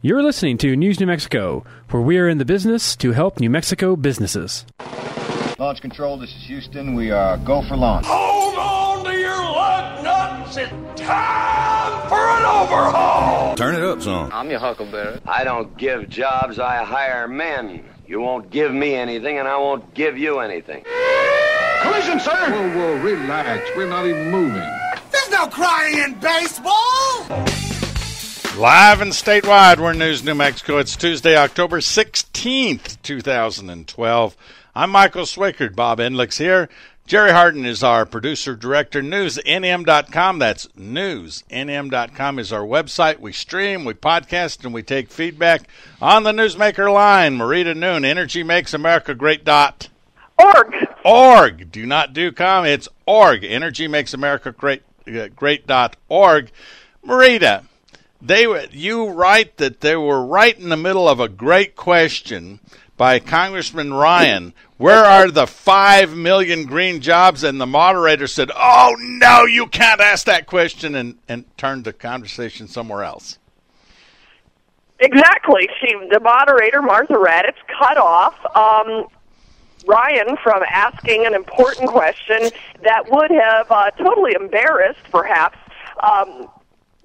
You're listening to News New Mexico, where we are in the business to help New Mexico businesses. Launch control, this is Houston. We are go for launch. Hold on to your lug nuts. It's time for an overhaul. Turn it up, son. I'm your huckleberry. I don't give jobs, I hire men. You won't give me anything, and I won't give you anything. Collision, sir. Whoa, relax. We're not even moving. There's no crying in baseball. Live and statewide, we're News New Mexico. It's Tuesday, October 16th, 2012. I'm Michael Swickard. Bob Endlich's here. Jerry Harden is our producer-director. NewsNM.com. That's NewsNM.com is our website. We stream, we podcast, and we take feedback on the Newsmaker line. Marita Noon, Energy Makes America Great. Org. Do not do com. It's org. Energy Makes America Great. Great.org. Marita, you write that they were right in the middle of a great question by Congressman Ryan. Where are the 5 million green jobs? And the moderator said, oh, no, you can't ask that question, and turned the conversation somewhere else. Exactly. The moderator, Martha Raddatz, cut off Ryan from asking an important question that would have totally embarrassed, perhaps,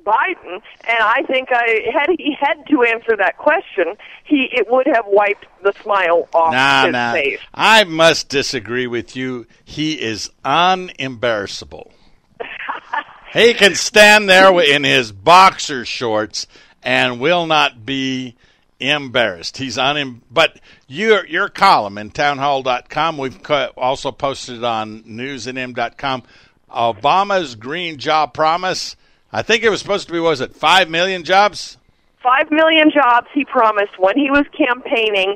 Biden, and I think had he had to answer that question, it would have wiped the smile off his face. I must disagree with you. He is unembarrassable. He can stand there in his boxer shorts and will not be embarrassed. He's but your column in townhall.com, we've also posted on newsnm.com, Obama's green job promise. I think it was supposed to be, 5 million jobs? 5 million jobs he promised when he was campaigning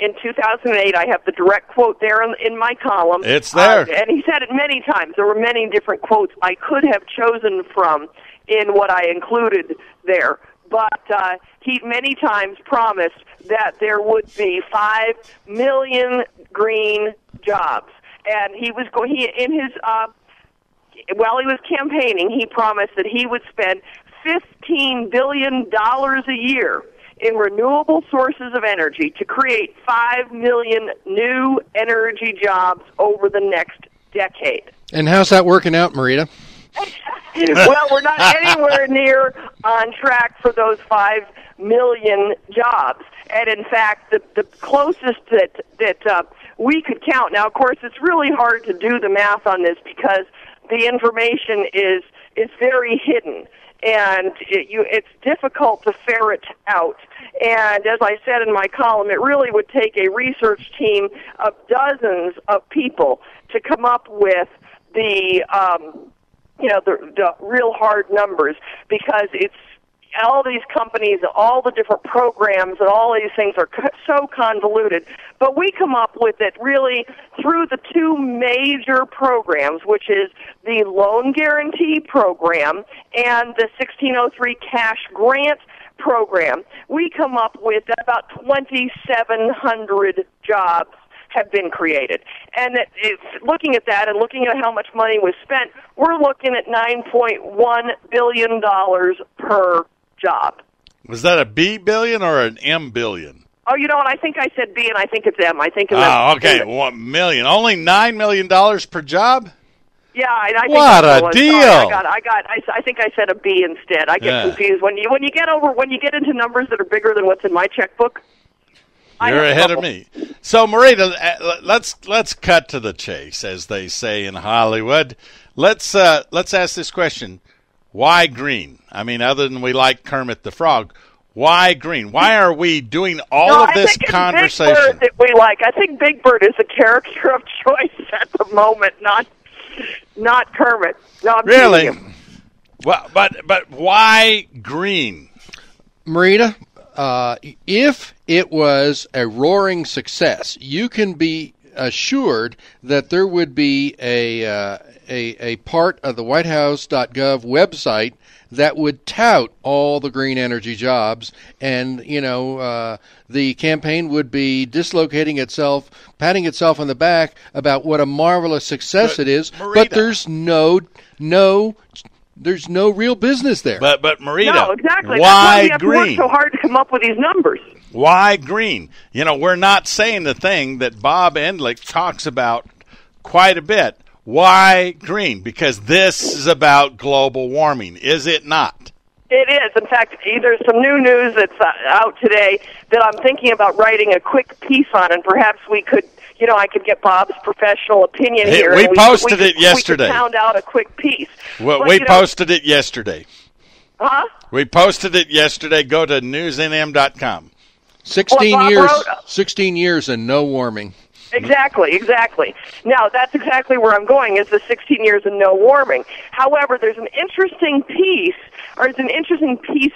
in 2008. I have the direct quote there in my column. It's there. And he said it many times. There were many different quotes I could have chosen from in what I included there. But he many times promised that there would be 5 million green jobs. And while he was campaigning, he promised that he would spend $15 billion a year in renewable sources of energy to create 5 million new energy jobs over the next decade. And how's that working out, Marita? Well, we're not anywhere near on track for those 5 million jobs. And in fact, the closest that we could count, now of course it's really hard to do the math on this because the information is very hidden, and it's difficult to ferret out. And as I said in my column, it really would take a research team of dozens of people to come up with the real hard numbers, because it's all these companies, all the different programs, and all these things are so convoluted. But we come up with it really through the two major programs, which is the Loan Guarantee Program and the 1603 Cash Grant Program. We come up with about 2,700 jobs have been created. And looking at that and looking at how much money was spent, we're looking at $9.1 billion per job. Was that a B billion or an M billion? Oh, you know what? I think I said B, and I think it's M. I think it's okay. 1 million. Only $9 million per job? Yeah, and I think what a deal! I think I said a B instead. I get confused when you get into numbers that are bigger than what's in my checkbook. You're ahead of me. So, Marita, let's cut to the chase, as they say in Hollywood. Let's ask this question. Why green? I mean, other than we like Kermit the Frog, why green? Why are we doing all of this conversation? Big Bird that we like. I think Big Bird is a character of choice at the moment, not Kermit. No, I'm really? Well, but why green? Marita, if it was a roaring success, you can be assured that there would be a part of the whitehouse.gov website that would tout all the green energy jobs, and the campaign would be dislocating itself, patting itself on the back about what a marvelous success it is. Marita, but there's no there's no real business there. But Marita, no, exactly. why That's why we have green? to work so hard to come up with these numbers. Why green? We're not saying the thing that Bob Endlich talks about quite a bit. Why green? Because this is about global warming, is it not? It is. In fact, there's some new news that's out today that I'm thinking about writing a quick piece on, and perhaps we could, I could get Bob's professional opinion here. We posted it yesterday. We could pound out a quick piece. Well, we posted it yesterday. Huh? We posted it yesterday. Go to newsnm.com. 16 years and no warming. Exactly. Now, that's exactly where I'm going, is the 16 years and no warming. However, there's an interesting piece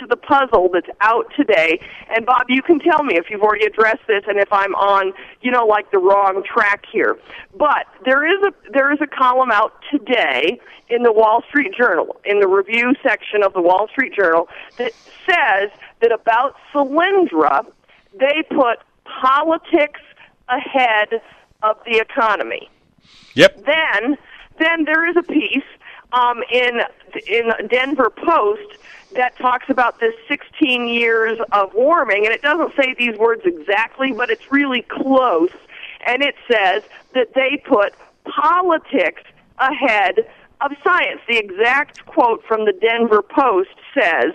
of the puzzle that's out today. And, Bob, you can tell me if you've already addressed this and if I'm on, the wrong track here. But there is a column out today in the Wall Street Journal, in the review section of the Wall Street Journal, that says that about Solyndra, they put politics ahead of the economy. Yep. Then there is a piece in Denver Post that talks about this 16 years of warming, and it doesn't say these words exactly, but it's really close. And it says that they put politics ahead of science. The exact quote from the Denver Post says,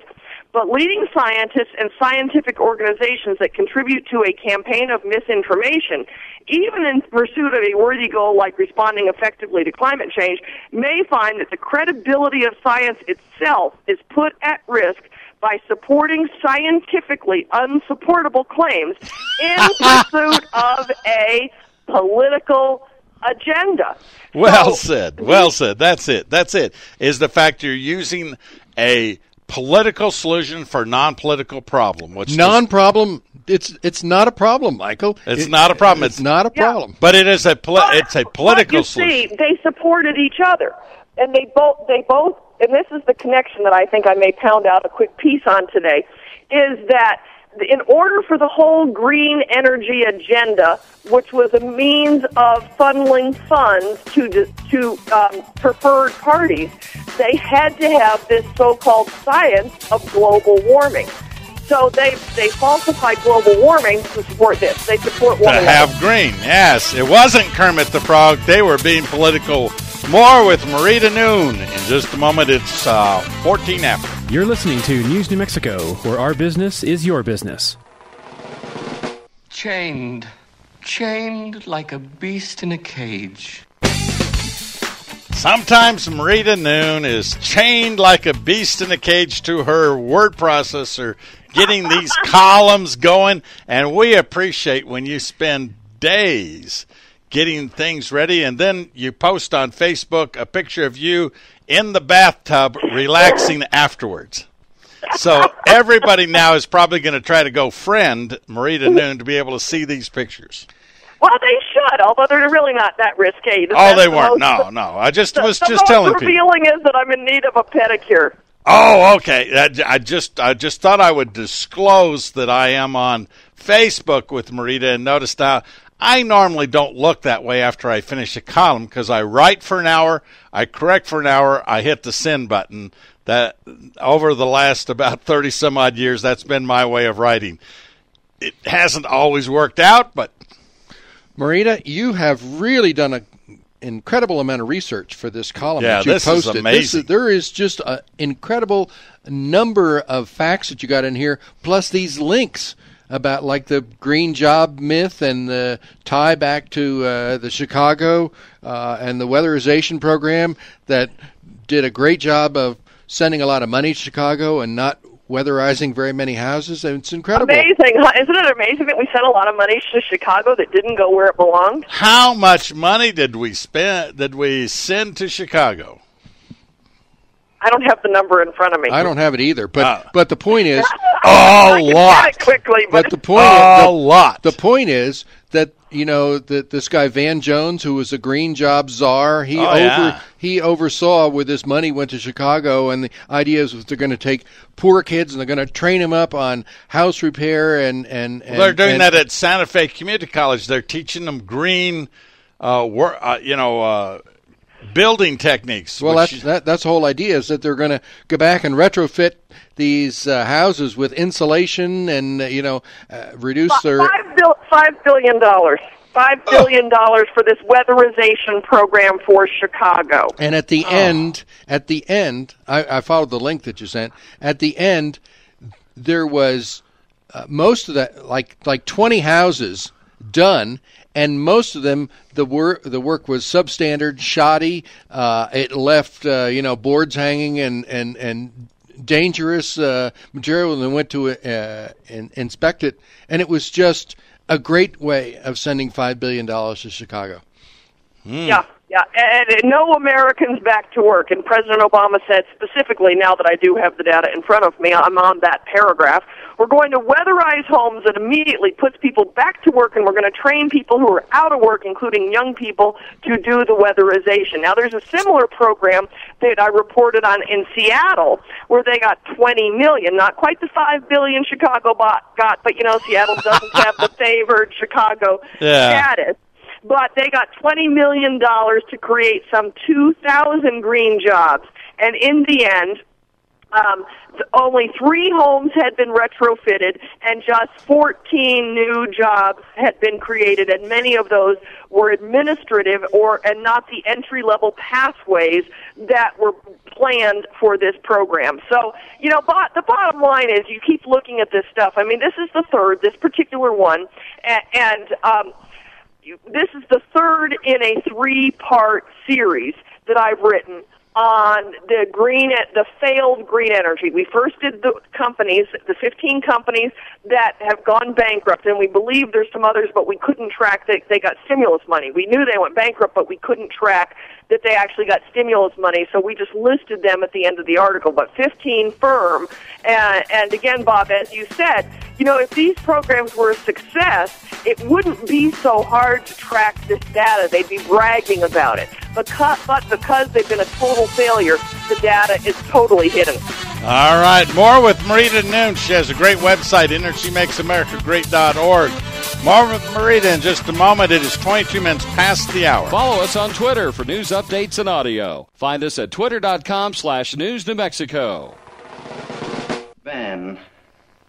"But leading scientists and scientific organizations that contribute to a campaign of misinformation, even in pursuit of a worthy goal like responding effectively to climate change, may find that the credibility of science itself is put at risk by supporting scientifically unsupportable claims in pursuit of a political agenda." Well said. That's it. Is the fact you're using a political solution for non-political problem. Non-problem. It's not a problem, Michael. It's not a problem. It's not a problem. But it is it's a political solution. See, they supported each other, and they both, and this is the connection that I think I may pound out a quick piece on today, is that in order for the whole green energy agenda, which was a means of funneling funds to preferred parties, they had to have this so-called science of global warming. So they falsified global warming to support this. They support one another. To have green, yes. It wasn't Kermit the Frog. They were being political. More with Marita Noon. In just a moment, it's 14 after. You're listening to News New Mexico, where our business is your business. Chained like a beast in a cage. Sometimes Marita Noon is chained like a beast in a cage to her word processor, getting these columns going, and we appreciate when you spend days getting things ready, and then you post on Facebook a picture of you in the bathtub relaxing afterwards. So everybody now is probably going to try to go friend Marita Noon to be able to see these pictures. Well, they should, although they're really not that risque. They weren't. No. I was just telling people. The feeling is that I'm in need of a pedicure. Oh, okay. I just thought I would disclose that I am on Facebook with Marita, and notice now I normally don't look that way after I finish a column because I write for an hour, I correct for an hour, I hit the send button. That over the last about 30 some odd years, that's been my way of writing. It hasn't always worked out, but Marita, you have really done an incredible amount of research for this column that you this posted. Is amazing. There is just an incredible number of facts that you got in here, plus these links about like the green job myth and the tie back to the Chicago and the weatherization program that did a great job of sending a lot of money to Chicago and not weatherizing very many houses. It's incredible. Amazing. Isn't it amazing that we sent a lot of money to Chicago that didn't go where it belonged? How much money did we send to Chicago? I don't have the number in front of me. I don't have it either, but the point is a lot. It quickly, but the point lot. The point is that that this guy Van Jones, who was a green job czar, he oversaw where this money went to Chicago, and the idea is that they're going to take poor kids and they're going to train them up on house repair and they're doing that at Santa Fe Community College. They're teaching them green, building techniques. Well, that's the whole idea, is that they're going to go back and retrofit these houses with insulation and, reduce their... $5 billion. $5 billion for this weatherization program for Chicago. And at the end, I followed the link that you sent. At the end, there was most of that, like 20 houses done, and most of them, the work was substandard, shoddy. It left boards hanging and dangerous material, and they went to inspect it, and it was just a great way of sending $5 billion to Chicago. Yeah, and no Americans back to work. And President Obama said specifically, now that I do have the data in front of me, I'm on that paragraph, we're going to weatherize homes that immediately puts people back to work, and we're going to train people who are out of work, including young people, to do the weatherization. Now, there's a similar program that I reported on in Seattle, where they got $20 million, not quite the $5 billion Chicago got, but Seattle doesn't have the favored Chicago status. But they got $20 million to create some 2,000 green jobs. And in the end, only 3 homes had been retrofitted, and just 14 new jobs had been created, and many of those were administrative and not the entry-level pathways that were planned for this program. So, the bottom line is you keep looking at this stuff. I mean, this is the third, this particular one, and this is the third in a 3-part series that I've written on the failed green energy. We first did the 15 companies that have gone bankrupt, and we believe there's some others, but we couldn't track that they got stimulus money. We knew they went bankrupt, but we couldn't track that they actually got stimulus money, so we just listed them at the end of the article. But 15 firm, and again, Bob, as you said, if these programs were a success, it wouldn't be so hard to track this data. They'd be bragging about it. But because they've been a total failure, the data is totally hidden. All right, more with Marita Noon. She has a great website, EnergyMakesAmericaGreat.org. More with Marita in just a moment. It is 22 minutes past the hour. Follow us on Twitter for news updates and audio. Find us at twitter.com/News New Mexico. Ben,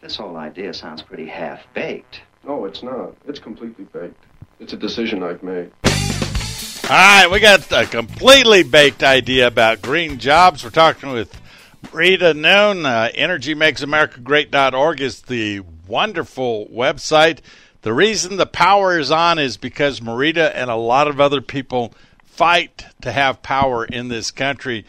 this whole idea sounds pretty half-baked. No, it's not. It's completely baked. It's a decision I've made. All right, we got a completely baked idea about green jobs. We're talking with Marita Noon. EnergyMakesAmericaGreat.org is the wonderful website. The reason the power is on is because Marita and a lot of other people fight to have power in this country.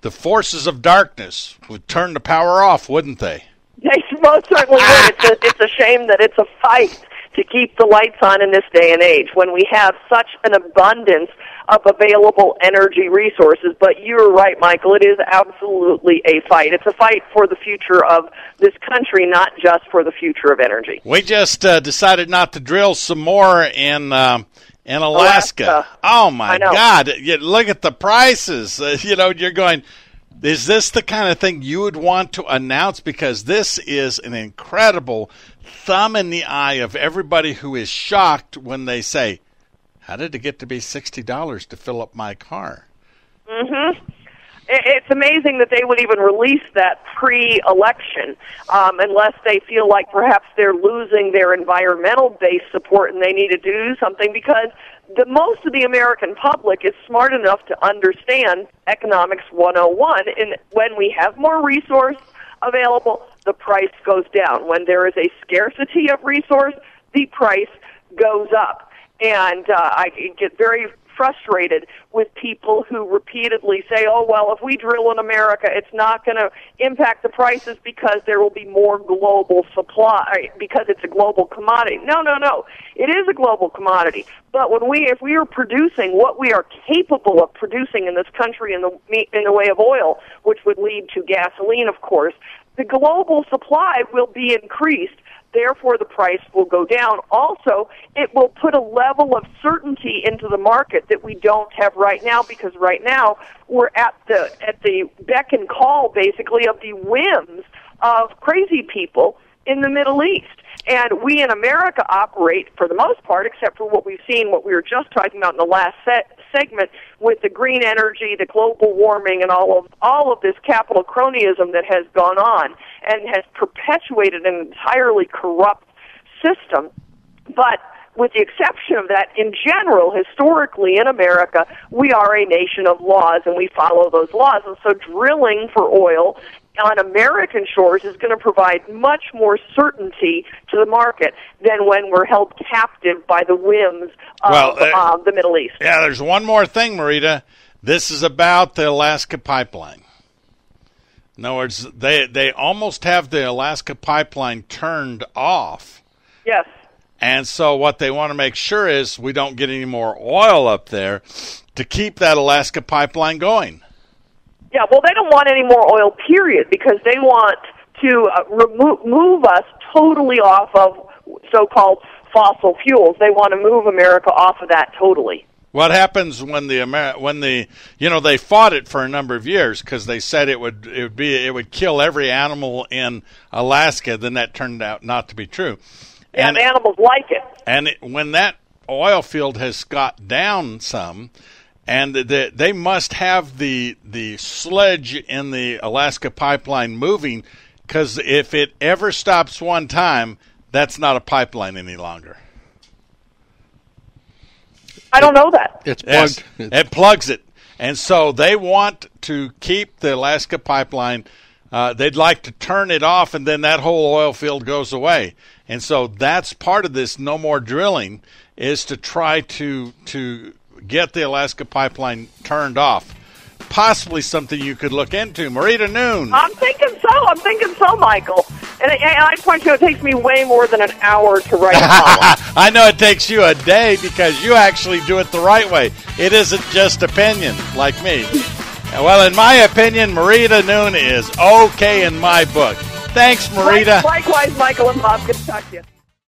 The forces of darkness would turn the power off, wouldn't they? They most certainly would. It's a shame that it's a fight to keep the lights on in this day and age when we have such an abundance of available energy resources. But you're right, Michael. It is absolutely a fight. It's a fight for the future of this country, not just for the future of energy. We just decided not to drill some more in Alaska. Oh, my God. Look at the prices. You're going, is this the kind of thing you would want to announce? Because this is an incredible thumb in the eye of everybody who is shocked when they say, how did it get to be $60 to fill up my car? Mm-hmm. It's amazing that they would even release that pre-election unless they feel like perhaps they're losing their environmental-based support and they need to do something, because most of the American public is smart enough to understand Economics 101. And when we have more resource available, the price goes down. When there is a scarcity of resource, the price goes up. And I get very frustrated with people who repeatedly say, oh, well, if we drill in America, it's not going to impact the prices because there will be more global supply, because it's a global commodity. No. It is a global commodity. But if we are producing what we are capable of producing in this country in the way of oil, which would lead to gasoline, of course, the global supply will be increased. Therefore, the price will go down. Also, it will put a level of certainty into the market that we don't have right now, because right now we're at the beck and call, basically, of the whims of crazy people in the Middle East. And we in America operate, for the most part, except for what we've seen, what we were just talking about in the last segment with the green energy, the global warming, and all of this capital cronyism that has gone on and has perpetuated an entirely corrupt system. But with the exception of that, in general, historically in America, we are a nation of laws, and we follow those laws. And so drilling for oil on American shores is going to provide much more certainty to the market than when we're held captive by the whims of the Middle East. Yeah, there's one more thing, Marita. This is about the Alaska pipeline. In other words, they almost have the Alaska pipeline turned off. Yes. And so what they want to make sure is we don't get any more oil up there to keep that Alaska pipeline going. Yeah, well, they don't want any more oil, period, because they want to move us totally off of so-called fossil fuels. They want to move America off of that totally. What happens when they fought it for a number of years because they said it would kill every animal in Alaska? Then that turned out not to be true. Yeah, and animals like it. And when that oil field has got down some, and they must have the sludge in the Alaska pipeline moving, because if it ever stops one time, that's not a pipeline any longer. I don't know that. It's plugged. Yes, it plugs it. And so they want to keep the Alaska pipeline. They'd like to turn it off, and then that whole oil field goes away. And so that's part of this no more drilling, is to try to get the Alaska pipeline turned off. Possibly something you could look into. Marita Noon. I'm thinking so, Michael. And I just want you to know it takes me way more than an hour to write a column. I know it takes you a day because you actually do it the right way. It isn't just opinion like me. Well, in my opinion, Marita Noon is okay in my book. Thanks, Marita. Likewise, Michael and Bob. Good to talk to you.